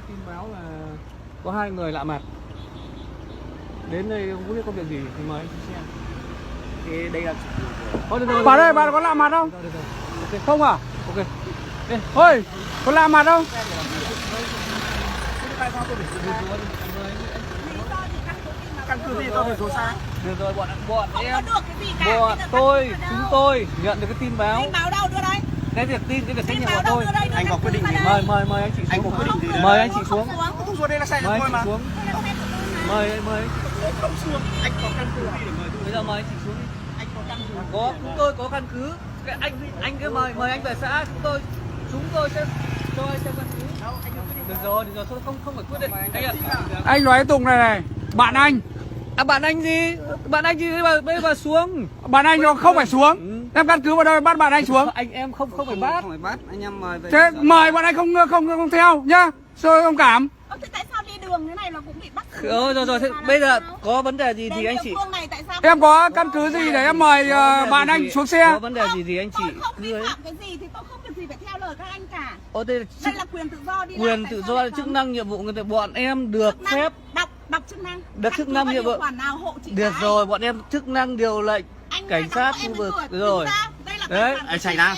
tin báo là có 2 người lạ mặt đến đây không biết có việc gì thì mời anh chị xem. Thì đây là Bà đây, bà có lạ mặt không? Okay. Không à? Ok. Đây. Ôi, có lạ mặt không? căn cứ gì tôi phải số xa. Được rồi, bọn em, được cái gì cả. bọn tôi, chúng tôi nhận được cái tin báo. Tin báo đâu đưa đây? Cái việc trách Tin nhiệm báo của đâu tôi. đưa đây? Anh có quyết định gì? Mời anh chị xuống. Anh có quyết định gì đấy? Mời anh chị xuống. Không xuống đây là sai của Mời tôi anh mà. chị xuống. Mời Không xuống. Anh có căn cứ gì để mời tôi? bây giờ mời anh chị xuống đi. Anh có căn cứ. Có, chúng tôi có căn cứ. Cái anh cứ mời anh về xã, chúng tôi sẽ cho anh xem căn cứ. Được rồi, thôi không phải quyết định. Anh ạ. Anh nói Tùng này, bạn anh. À bạn anh gì? Bạn anh gì bây giờ xuống. Bạn anh nó không phải xuống. Em căn cứ vào đây bắt bạn anh xuống. Anh em không phải bắt. Không phải bắt, anh em mời về. Thế mời bạn anh không theo nhá. Rồi thông cảm. Thế tại sao đi đường thế này là cũng bị bắt? Rồi, thế bây giờ có vấn đề gì thì anh chị. Này, tại sao Em có căn cứ gì để em mời bạn anh xuống xe? Có vấn đề gì thì anh chị tôi không vi phạm cái gì thì tôi không việc gì phải theo lời các anh cả. đây là quyền tự do đi. quyền tự do, chức năng nhiệm vụ người ta, bọn em được phép đọc chức năng. được chức năng nhiệm vụ. Được rồi, bọn em chức năng điều lệnh cảnh sát khu vực rồi. Đấy, Anh tránh ra.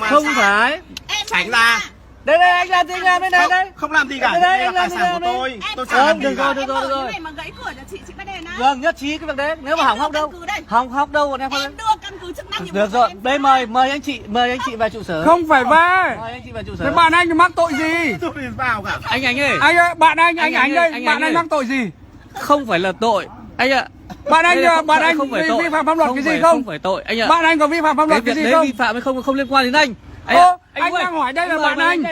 không phải. Tránh ra. Đây anh làm gì, anh làm bên này đây. Không làm gì cả. Đây, Đây anh là làm tài gì sản của đây? tôi. Tôi chẳng làm gì cả. Được rồi. Cái này mà gãy cửa cho chị bắt đền á. Vâng, nhất trí cái việc đấy. Nếu mà hỏng hóc đâu. Hỏng đâu bọn em không. Em đưa căn cứ chức năng nhiệm vụ. Được rồi, đây mời anh chị vào trụ sở. Không phải về. Mời anh chị vào trụ Thế sở. bạn anh mắc tội gì? Tôi đi vào cả. Anh ơi. Anh ơi, bạn anh đây, Anh bạn anh ơi. mắc tội gì? Không phải là tội. Anh ạ. Bạn anh không phải tội. vi phạm pháp luật cái gì Không không? phải tội anh ạ. Bạn anh có vi phạm pháp luật cái gì đấy không? vi phạm hay không liên quan đến anh. Anh đang hỏi đây là bạn anh.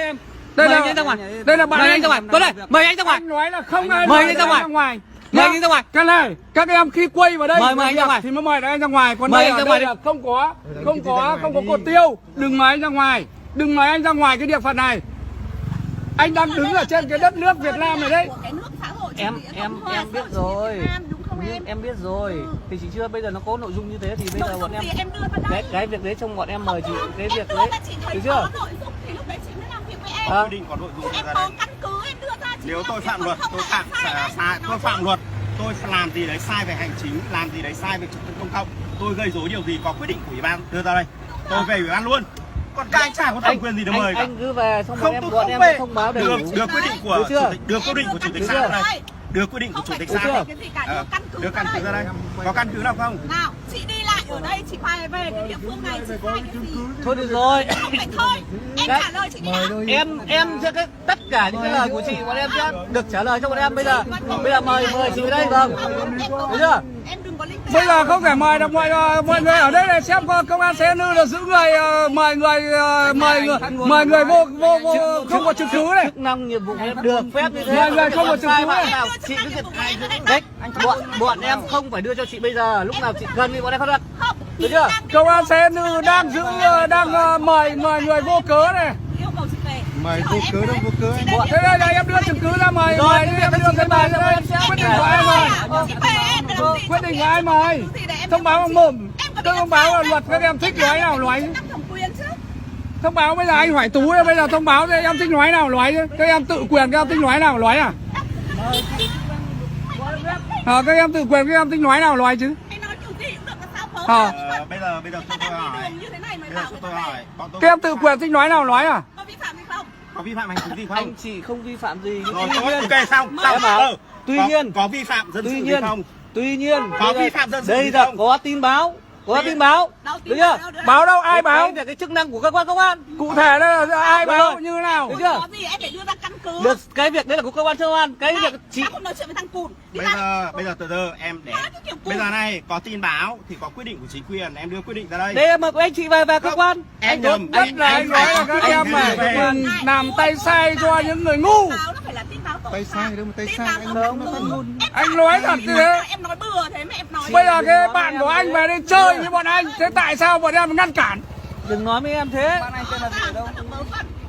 Đây là anh ra ngoài. Đây là bạn Mời anh ra ngoài. Tuấn này, mời anh ra ngoài. Anh nói là không ai Mời anh ra ngoài. Mời anh ra ngoài. Cái này, các em khi quay vào đây Mời anh ra ngoài. thì mới mời anh ra ngoài. Còn Mời đây anh ra ở ngoài đây là không có cột tiêu. Đừng mời anh ra ngoài. Đừng mời anh ra ngoài cái địa phận này. Anh đang đứng ở trên cái đất nước Việt Nam này đấy. Em biết rồi. Em biết rồi. Thì chị chưa, bây giờ nó có nội dung như thế thì bây giờ bọn em cái việc đấy trong bọn em mời chị, cái việc đấy được chưa? Quy định có nội dung ra đây. Nếu tôi phạm luật, tôi phạm luật, tôi làm gì đấy sai về hành chính, làm gì đấy sai về trật tự công cộng, tôi gây rối điều gì có quyết định của ủy ban đưa ra đây, tôi về ủy ban luôn. Còn các anh chả có thẩm quyền gì để mời cả. Anh cứ về xong bọn em về. thông báo đầy đủ. Được quyết định của chủ tịch, được quyết định của chủ tịch xã ra đây. Được quyết định của chủ tịch xã. Được căn cứ ra đây. Có căn cứ nào không? Nào, chị đi lại ở đây, chị phải về cái địa phương này, chị khai cái gì? Thôi được rồi. Không phải thôi, em trả lời chị đi nào. Em sẽ tất cả những cái lời của chị bọn em sẽ được trả lời cho bọn em. Bây giờ mời chị về đây, vâng. Được chưa? Em đừng có linh. Bây giờ không thể mời được mọi người ở đây này, xem công an xe nư là giữ người mời người vô không có chứng cứ này. Chức năng nhiệm vụ em được phép như thế. Mời người không có chứng cứ này. Chị cứ việc đấy, bọn em không phải đưa cho chị bây giờ, lúc nào chị cần thì bọn em phát luật. Được chưa? Công an xe nư đang mời người vô cớ này. Yêu cầu chị về. Mời vô cớ đâu vô cớ anh. Thế đây là em đưa chứng cứ ra mời em đưa cái bài ra đây. Quyết định của ai mời? Quyết định của ai mời? Thông báo bằng mồm. Tôi thông báo là luật các em thích nói nào nói. Thông báo bây giờ anh hỏi Tú bây giờ thông báo cho em thích nói nào nói chứ. Các em tự quyền các em thích nói nào nói à? Các em tự quyền các em thích nói nào nói chứ. Bây giờ tôi hỏi. Các em tự quyền thích nói nào nói à? Có vi phạm gì không? Có vi phạm hành chính gì không? Anh chị không vi phạm gì. Rồi, ok xong. Em bảo, tuy nhiên có vi phạm dân sự gì không? Tuy nhiên Có vi phạm dân sự đây gì là không? có tin báo. Được chưa? Báo đâu ai báo? Cái chức năng của cơ quan công an. Cụ thể đây là ai báo như thế nào? Được chưa? Có gì em phải đưa ra căn cứ. Được, cái việc đấy là của cơ quan công an. Cái việc chị Sao không nói chuyện với thằng Cùn? Bây giờ từ từ em để. Bây giờ này có tin báo thì có quyết định của chính quyền, em đưa quyết định ra đây. đây em mời anh chị về cơ quan. Em nhầm. Nhất là anh nói là các em phải làm tay sai cho những người ngu. Tay sai đâu mà tay sai anh Anh nói thật như thế. Em nói bừa thế mà em nói. Bây giờ cái bạn của anh về đây chơi với bọn anh, thế tại sao bọn em ngăn cản? Đừng nói với em thế.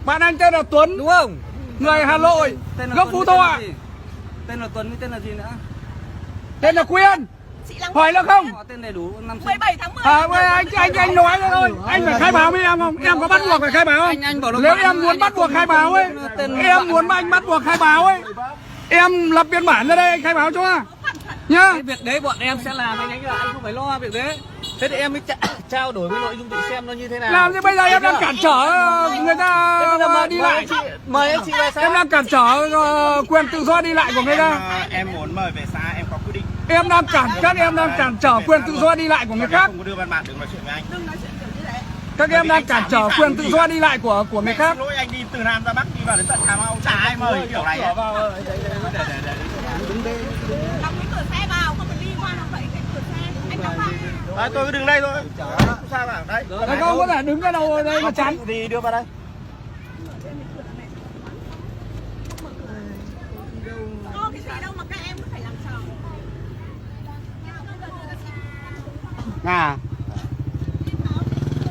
Bạn anh tên là Tuấn, Đúng không? người Hà Nội, gốc Phú Thọ. Tên là Tuấn với tên là gì nữa? Tên là Quyên. chị là Hỏi nữa không? Họ tên đầy đủ 17 tháng 10. Anh nói nữa thôi. Anh phải khai báo với em không? Em có bắt buộc phải khai báo không? Anh bảo Nếu em muốn bắt buộc khai báo ấy, em muốn anh bắt buộc khai báo ấy, em lập biên bản ra đây anh khai báo cho nhá. cái việc đấy bọn em sẽ làm anh không phải lo việc đấy. Thế thì em mới trao đổi với nội dung chị xem nó như thế nào. Làm chứ bây giờ em đang cản trở người ta đi lại. Mời anh chị về xã. Em đang cản trở quyền tự do đi lại của người ta. Em muốn mời về xã, em có quyết định. Em đang cản trở quyền tự do đi lại của người khác. Không có đưa văn bản, đừng nói chuyện với anh. Đừng nói chuyện kiểu như thế. Các em đang cản trở quyền tự do đi lại của người khác. Xin lỗi anh đi từ Nam ra Bắc đi vào đến tận Cà Mau chả ai mời kiểu này. Đóng cái cửa xe vào, không phải đi qua nó vậy cái cửa xe. Anh đóng vào. Đấy, tôi cứ đứng đây thôi. Không sao cả. Đấy. Đấy không có thể đứng cái đầu đây mà chắn. Đi đưa vào đây. Có cái gì đâu mà các em cứ phải làm trò. À.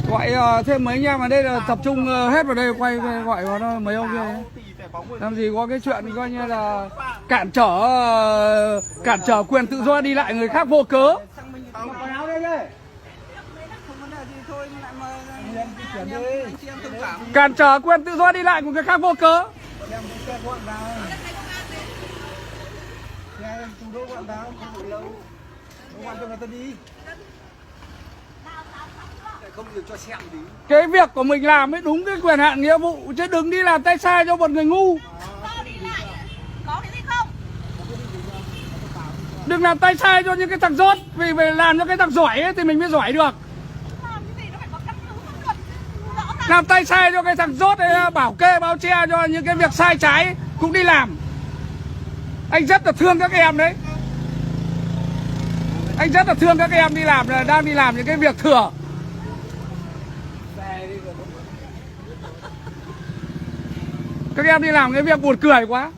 Gọi thêm mấy anh em ở đây là tập trung hết vào đây quay gọi vào nó mấy ông kia. Làm gì có cái chuyện coi như là cản trở quyền tự do đi lại người khác vô cớ. Cản trở quyền tự do đi lại của người khác vô cớ. Cái việc của mình làm mới đúng cái quyền hạn nghĩa vụ, chứ đừng đi làm tay sai cho một người ngu. Có cái gì không? Đừng làm tay sai cho những cái thằng dốt. Vì làm cho cái thằng giỏi ấy thì mình mới giỏi được. Làm cái gì nó phải có căn cứ pháp luật. Rõ ràng. Làm tay sai cho cái thằng dốt ấy, bảo kê bao che cho những cái việc sai trái cũng đi làm. Anh rất là thương các em đấy. Anh rất là thương các em đi làm, là đang đi làm những cái việc thừa. Các em đi làm cái việc buồn cười quá.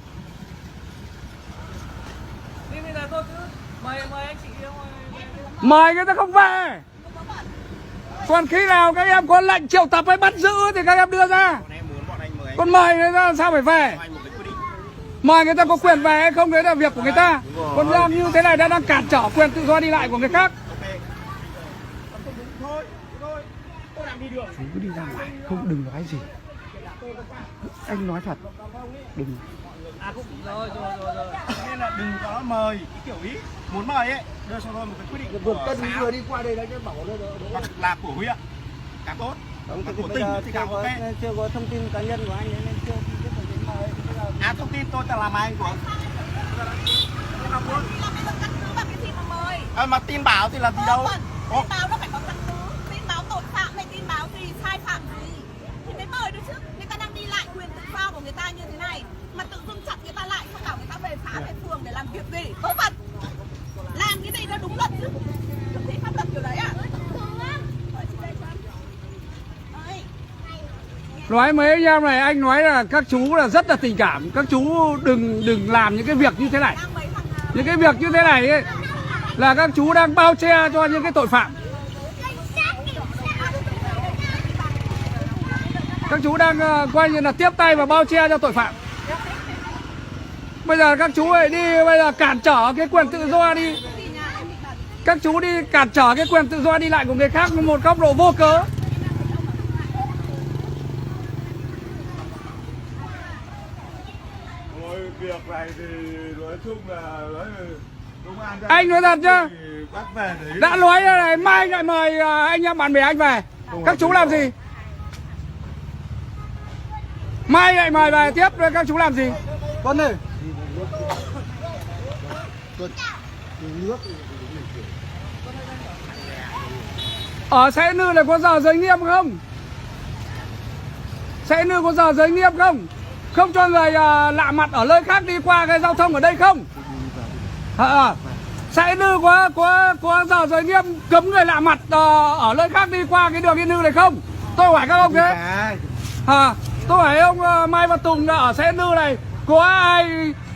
Đi bây giờ tôi cứ mời anh chị Mời người ta không về. Còn khi nào các em có lệnh triệu tập hay bắt giữ thì các em đưa ra. Bọn em muốn bọn anh mời anh. Còn mời người ta sao phải về? Cho anh một cái quyết định. Mời người ta có quyền về hay không đấy là việc của người ta. Còn làm như thế này đang cản trở quyền tự do đi lại của người khác. Thôi, tôi làm đi đường. Chú cứ đi ra ngoài, không đừng nói gì. Anh nói thật, đừng. rồi. Nên là đừng có mời cái kiểu ý. Muốn mời ấy, đưa cho tôi một cái quyết định của xã. vừa đi qua đây đã bảo Hoặc là của huyện càng tốt. Còn của tỉnh thì càng ok. chưa có thông tin cá nhân của anh nên chưa biết mời. À, thông tin tôi là làm ai của mà tin báo thì là gì đâu. Tin báo nó phải có căn cứ. Tin báo tội phạm hay tin báo gì, sai phạm gì thì mới mời được chứ. Người ta đang đi lại quyền tự do của người ta như thế này mà tự dưng chặt người ta lại, không bảo người ta về xã về phường để làm việc gì. Vớ vẩn. Làm cái gì nó đúng luật chứ. Thực thi pháp luật kiểu đấy à? Nói mấy anh em này, anh nói là các chú là rất là tình cảm. Các chú đừng làm những cái việc như thế này. Những cái việc như thế này ấy, là các chú đang bao che cho những cái tội phạm. Các chú đang coi như là tiếp tay và bao che cho tội phạm. Bây giờ các chú ấy đi bây giờ cản trở cái quyền tự do đi. Các chú đi cản trở cái quyền tự do đi lại của người khác một góc độ vô cớ. Việc này thì nói chung là công an Anh nói thật nhá, bắt về đấy. đã nói này mai lại mời anh em bạn bè anh về. Các chú làm gì? Mai lại mời về tiếp, các chú làm gì? Con ơi. Ở xã Nư này có giờ giới nghiêm không? Xã Nư có giờ giới nghiêm không? Không cho người lạ mặt ở nơi khác đi qua cái giao thông ở đây không? Xã Nư có giờ giới nghiêm cấm người lạ mặt ở nơi khác đi qua cái đường Yên Nư này không? Tôi hỏi các ông thế. Tôi hỏi ông Mai Văn Tùng ở xã Nư này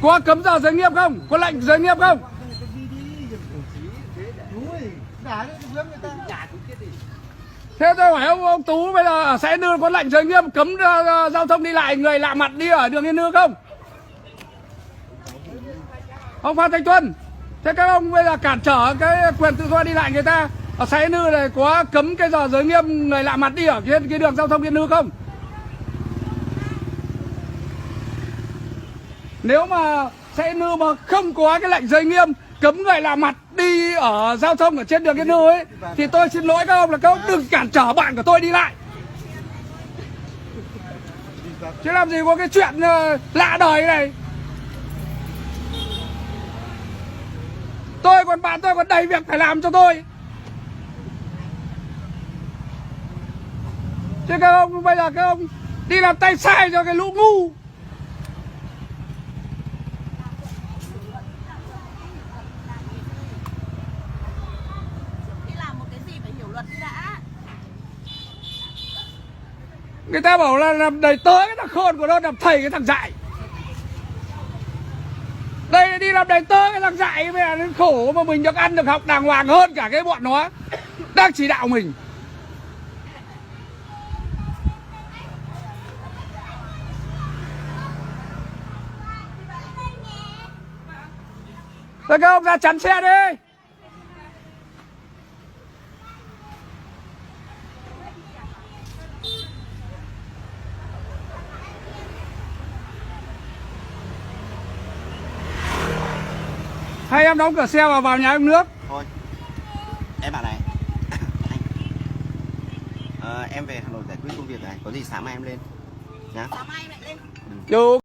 có cấm giờ giới nghiêm không? Có lệnh giới nghiêm không? Thế tôi hỏi ông Tú bây giờ ở xã Yên Nư có lệnh giới nghiêm cấm giao thông đi lại người lạ mặt đi ở đường Yên Nư không? Ông Phan Thanh Tuân, Thế các ông bây giờ cản trở cái quyền tự do đi lại người ta. Ở Sài Nư này có cấm cái giờ giới nghiêm người lạ mặt đi ở trên cái đường giao thông Yên Nư không? Nếu mà Sài Nư mà không có cái lệnh giới nghiêm cấm người lạ mặt đi ở giao thông ở trên đường Yên Nư ấy, thì tôi xin lỗi các ông là các ông đừng cản trở bạn của tôi đi lại. Chứ làm gì có cái chuyện lạ đời này. Bạn tôi còn đầy việc phải làm cho tôi. Chứ các ông bây giờ các ông đi làm tay sai cho cái lũ ngu. Khi làm một cái gì phải hiểu luật đi đã. Người ta bảo là làm đầy tớ cái thằng khôn của nó, làm thầy cái thằng dại. Đây đi làm đầy tớ cái thằng dại mẹ nó khổ mà mình được ăn được học đàng hoàng hơn cả cái bọn nó đang chỉ đạo mình. Rồi các ông ra chắn xe đi. Hay em đóng cửa xe vào nhà uống nước. Thôi em bảo này em về Hà Nội giải quyết công việc này, có gì sáng mai em lên nhá. Sáng mai lại lên. Chú